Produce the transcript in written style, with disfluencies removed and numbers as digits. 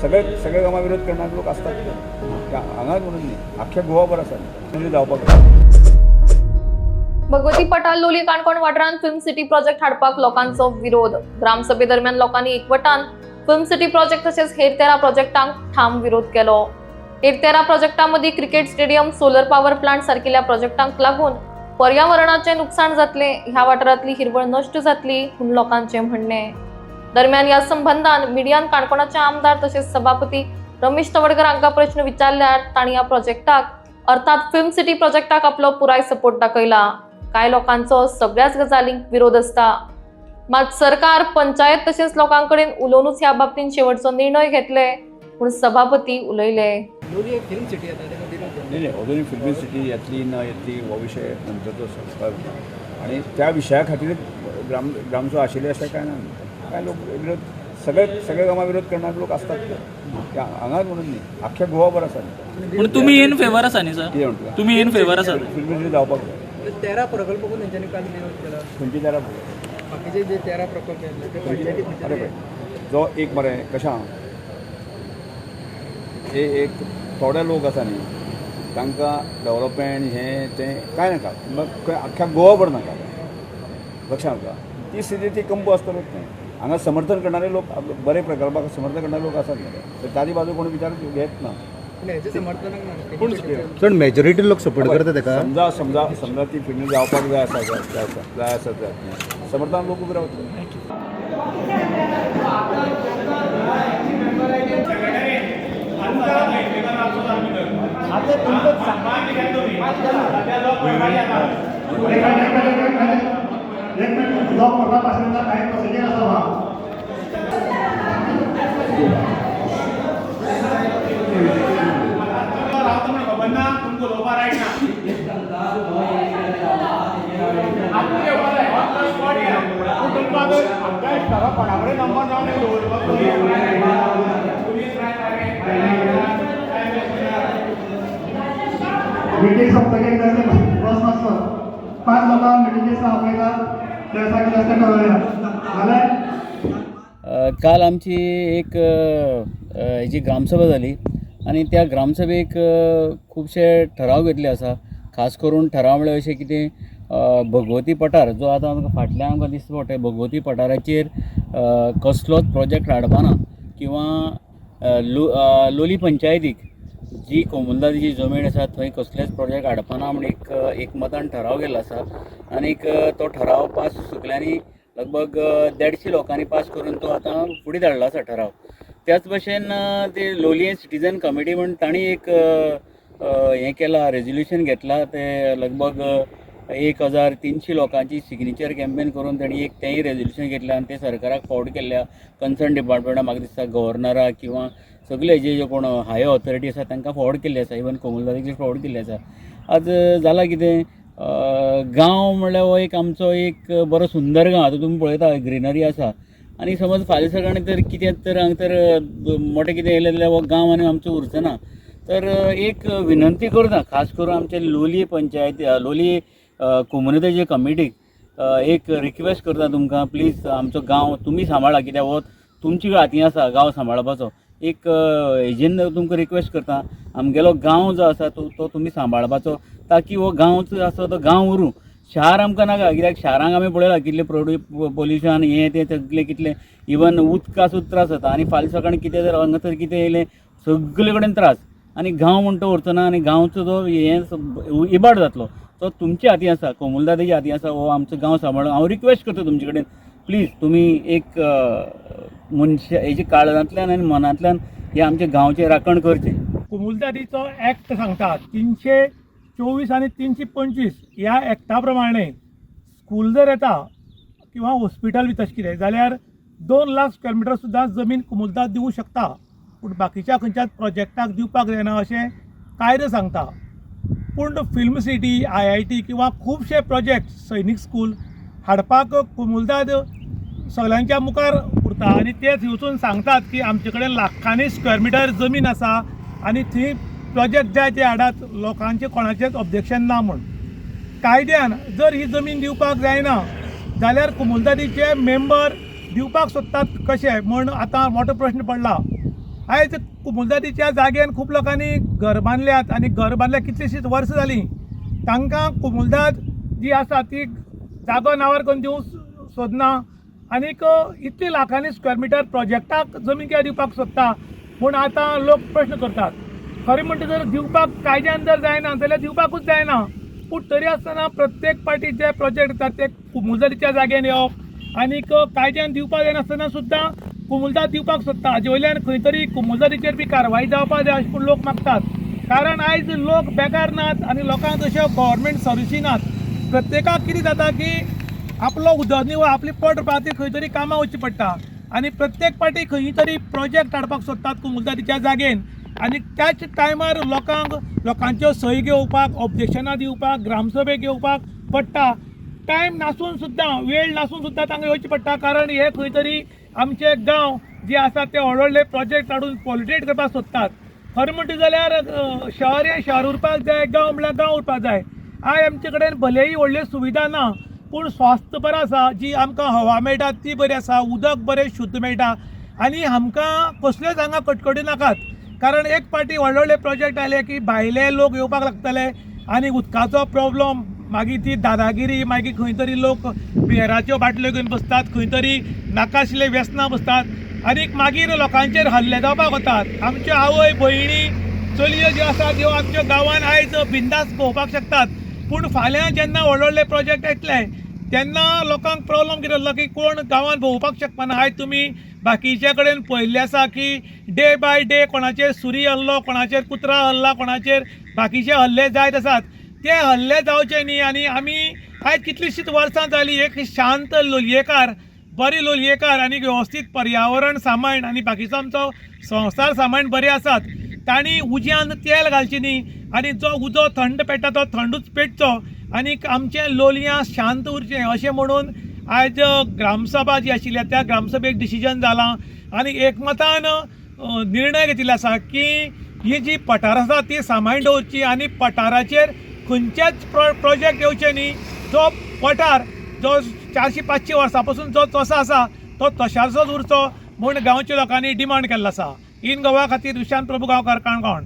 सगळे कामां विरोध करणारे लोक असतात हांगाच म्हणून न्ही अख्ख्या गोवाभर आसात जावपाक भगवती पटाल लोली काणकोण वाठारांत फिल्म सिटी प्रोजेक्ट हाडपाक लोकांचो विरोध। ग्रामसभे दरम्यान लोकांनी एकवटान फिल्म सिटी प्रोजेक्ट तसेच हेर 13 प्रोजेक्टांक ठाम विरोध केलो। हेर 13 प्रोजेक्टांमदी cricket stadium, solar power plant सारकिल्या प्रोजेक्टांक लागून पर्यावरणाचे नुकसाण जातले, ह्या वाठारांतली हिरवळ नष्ट जातली म्हूण लोकांचे म्हणणे। दरम्यान या संबंधान मिडियान काणकोणाचे आमदार तसेच सभापती रमेश तवडकर हांका प्रश्न विचारल्यार तांणी या प्रोजेक्टाक अर्थात फिल्म सिटी प्रोजेक्टाक आपलो पुराय सपोर्ट दाखयला। काय लोकांचो सगळ्याच गजालींक विरोध असता, मात सरकार पंचायत तसेच लोकांकडेन उलोवनूच ह्या बाबतीत शेवटचो निर्णय घेतले म्हूण सभापती उलयले। फिल्म सिटी अजूनही फिल्म सिटी येतली ना येतली हो विषय नंतरचो संस्कार आणि त्या विशया खातीर ग्रामसभा आशिल्ली अशें कांय ना। काय लोक विरोध सगळे कामां विरोध करणारे लोक असतात हांगाच म्हणून न्ही अख्ख्या गोवाभर आसात। पण तुम्ही इन फेवर आसा न्ही सर? तुम्ही इन फेवर आसा? फिल्म सिटी जावपाक जाय। 13 प्रकल्प करून त्यांच्यानी काल विरोध केला। खंयचे 13 बाकीचे जे 13 प्रकल्प आहेत ते पंचायतीत अरे पळय जो एक मरे कशा एक थोडे लोक आसा न्ही तांकां डेवलपमेंट हें तें कांय नाका, मग अख्ख्या गोवाभर नाका लक्षांत येता ती स्थिती ती कंप आसतलूच न्ही। हांगा समर्थन करणारे लोक बरे प्रकल्पाक समर्थन करणारे लोक आसात न्ही, ताजी बाजू कोण विचार घेत ना। चड मेजॉरिटी लोक सपोर्ट करता तेका। समजा ती फिल्म जावपाक जाय आसा समर्थन लोक उबे रावतले। मीटिंग संपतकीर प्रश्न आसलो 5 लोकांक मिटिंगेक आपयतात त्यासाठी जास्त कळवल्या जाल्यार काल आमची एक हेची ग्रामसभा जाली आणि त्या ग्रामसभेक खुबशे ठराव घेतले आसा। खास करून ठराव म्हळ्यार अशें कितें भगवती पठार जो आतां आमकां फाटल्यान आमकां दिसता पडटा भगवती पठाराचेर कसलोच प्रोजेक्ट हाडपाना किंवा लोली पंचायतीक जी कोमुलदादी जमीन आसा थंय कसलेच प्रोजेक्ट हाडपाना म्हणून एक मतान ठराव केल्लो आसा आनी तो ठराव पास सुकल्यांनी लगभग 150 लोकांनी पास करून तो आतां फुडें धाडला आसा ठराव। त्याच भशेन ते लोलये सिटीजन कमिटी म्हणून तांणी एक हें केलां रेजोल्युशन घेतलां ते लगभग 1300 लोकांची सिग्नेचर कॅम्पेन करून तांणी तेंय रेजोल्युशन घेतलें आनी तें सरकाराक फॉर्वर्ड केल्ल्या कन्सर्न डिपार्टमेंटाक म्हाका दिसता गव्हर्नराक किंवा सगळे जे कोण हाय ऑथॉरिटी आसा तांकां फॉर्वर्ड केल्ले आसा, इवन कोमुलदारीक फॉर्वर्ड केल्ले आसा। आज जालां कितें गांव म्हणल्यार हो एक आमचो एक बरो सुंदर गांव आतां तुमी पळयता ग्रिनरी आसा आनी समज फाल्यां सकाळीं तर कितें तर हांगा तर मोठें कितें येयलें जाल्यार हो गांव आनी आमचो उरचो तर एक विनंती करता खास करून आमचे लोलये पंचायती लोलये कम्युनिटीचे कमिटीक एक रिक्वेस्ट करता तुमकां प्लीज आमचो गांव तुमी सांबाळा कित्याक हो तुमची हातीन आसा गांव सांबाळपाचो। एक हेजेन तुमकां रिक्वेस्ट करता आमगेलो गांव जो आसा तो तुमी सांबाळपाचो ताकी हो गांव जो आसा तो गांव उरूं। शार आमकां नाका कित्याक शारांक आमी पळयलां कितलें पोल्युशन हें तें सगळें कितलें इवन उदका सुद्दां त्रास जाता आनी फाल्यां सकाळीं कितें जर हांगा तर कितें येयलें सगळे कडेन त्रास आनी गांव म्हणटा तो उरचो ना आनी गांवचो जो हें इबाड जातलो तो तुमच्या हातीन आसा कोमुलदादाच्या हातीन आसा हो आमचो गांव सांबाळून हांव रिक्वेस्ट करता तुमचे कडेन प्लीज तुमी एक मनशा हेजे काळजांतल्यान आनी मनांतल्यान हे आमच्या गांवचें राखण करचें। कोमुलदारीचो ऍक्ट सांगता 324 आणि 325 ह्या ऍक्टा प्रमाणे स्कूल जर येता किंवा हॉस्पिटल बी तशें कितें जाल्यार 2 लाख स्क्वेअर मिटर सुद्दां जमीन कोमुलदाद दिवंक शकता, पूण बाकीच्या खंयच्याच प्रोजेक्टाक दिवपाक जायना अशें कायदो सांगता। पूण फिल्म सिटी IIT किंवा खुबशे प्रोजेक्ट सैनीक स्कूल हाडपाक कोमुलदाद सगळ्यांच्या मुखार उरता आनी तेच वचून सांगतात की आमचे कडेन लाखांनी स्क्वेअर मिटर जमीन आसा आनी थंय प्रोजेक्ट जाय ते हाडात, लोकांचे कोणाचेंच ऑब्जेक्शन ना म्हूण। कायद्यान जर ही जमीन दिवपाक जायना जाल्यार कोमुलदादीचे मेंबर दिवपाक सोदतात कशे म्हूण आतां मोठो प्रश्न पडला। आयज कुमुलदादीच्या जाग्यान खूब लोकांनी घर बांदल्यात आनी घर बांदल्या कितलींशींच वर्सां जालीं. तांकां कुमुलदाद जी आसा ती जागो नांवार करून दिवंक सोदना आनीक इतली लाखांनी स्क्वेअर मिटर प्रोजेक्टाक जमीन कित्याक दिवपाक सोदता म्हूण आतां लोक प्रश्न करतात. खरें म्हणटा जर दिवपाक कायद्यान जर जायना जाल्यार दिवपाकूच जायना. पूण तरी आसतना प्रत्येक पाटी जे प्रोजेक्ट येतात ते कुमुलदादीच्या जाग्यान येवप आनीक कायद्यान दिवपाक जायनासतना सुद्दां कुमुलदाद दिवपाक सोदता. हाजे वयल्यान खंय तरी कुमुलदादीचेर बी कारवाय जावपाक जाय अशें म्हूण लोक मागतात. कारण आयज लोक बेकार नात आनी लोकांक तश्यो गव्हर्मेंट सर्विसी नात. प्रत्येकाक कितें जाता की आपलो उदरनिर्वाह आपली पोट भरपाक खंय तरी कामां वचचें पडटा आनी प्रत्येक पाटी खंय तरी प्रोजेक्ट हाडपाक सोदतात कुमुलदादीच्या जागेन आनी त्याच टायमार लोकांच्यो सही घेवपाक ऑब्जेक्शनां दिवपाक ग्रामसभेक येवपाक पडटा. टायम नासून सुद्दां वेळ नासून सुद्दां तांकां येवचें पडटा. कारण हे खंय तरी आमचे गांव जे आसात ते व्हडले प्रोजेक्ट हाडून पॉल्युटेट करपाक सोदतात. खरें म्हणटा जाल्यार शहर हें शहर उरपाक जाय, गांव म्हणल्यार गांव उरपाक जाय. आयज आमचे कडेन भलेही व्हडल्यो सुविधा ना पूण स्वास्थ्य बरो आसा, जी आमकां हवा मेळटा ती बरी आसा, उदक बरें शुद्ध मेळटा आनी आमकां कसल्योच हांगा कटकटी नाकात. कारण एक पाटी व्हडले प्रोजेक्ट आयले की भायले लोक येवपाक लागतले आनी उदकाचो प्रॉब्लम, मागीर ती दादागिरी, मागीर खंय तरी लोक बियराच्यो बाटल्यो घेवन बसतात, खंय तरी नाका आशिल्ले व्यसनां बसतात आनीक मागीर लोकांचेर हल्ले जावपाक वतात. आमच्यो आवय भयणी चलयो ज्यो आसात त्यो आमच्या गांवांत आयज बिंदास भोंवपाक शकतात. पूण फाल्यां जेन्ना व्हडले प्रोजेक्ट येतले तेन्ना लोकांक प्रॉब्लम कितें जालो की कोण गांवांत भोंवपाक शकपाना. आयज तुमी बाकीच्या कडेन पळयल्लें आसा की डे बाय डे कोणाचेर सुरी हल्लो, कोणाचेर कुत्रा हल्ला, कोणाचेर बाकीचे हल्ले जायत आसात. ते हल्ले जावचे न्ही आनी आमी आयज कितलींशींच वर्सां जालीं एक शांत लोलयेकार, बरी लोलयेकार आनी वेवस्थीत पर्यावरण सांबाळण आनी बाकीचो आमचो संवसार सांबाळण बरे आसात. तांणी उज्यान तेल घालचें न्ही आनी जो उजो थंड पेट्टा तो थंडूच पेटचो आनीक आमचें लोलयां शांत उरचें अशें म्हणून आयज ग्रामसभा जी आशिल्ली त्या ग्रामसभेक डिसिजन जालां आनी एकमतान निर्णय घेतिल्लो आसा की ही जी पठार आसा ती सांबाळून दवरची आनी पठाराचेर खंयचेच प्रोजेक्ट येवचे न्ही. जो पठार जो 400-500 वर्सां पासून जो तसो आसा तो तशाचोच उरचो म्हूण गांवच्या लोकांनी डिमांड केल्लो आसा. इन गोवा खातीर विशांत प्रभू गांवकार, काणकोण.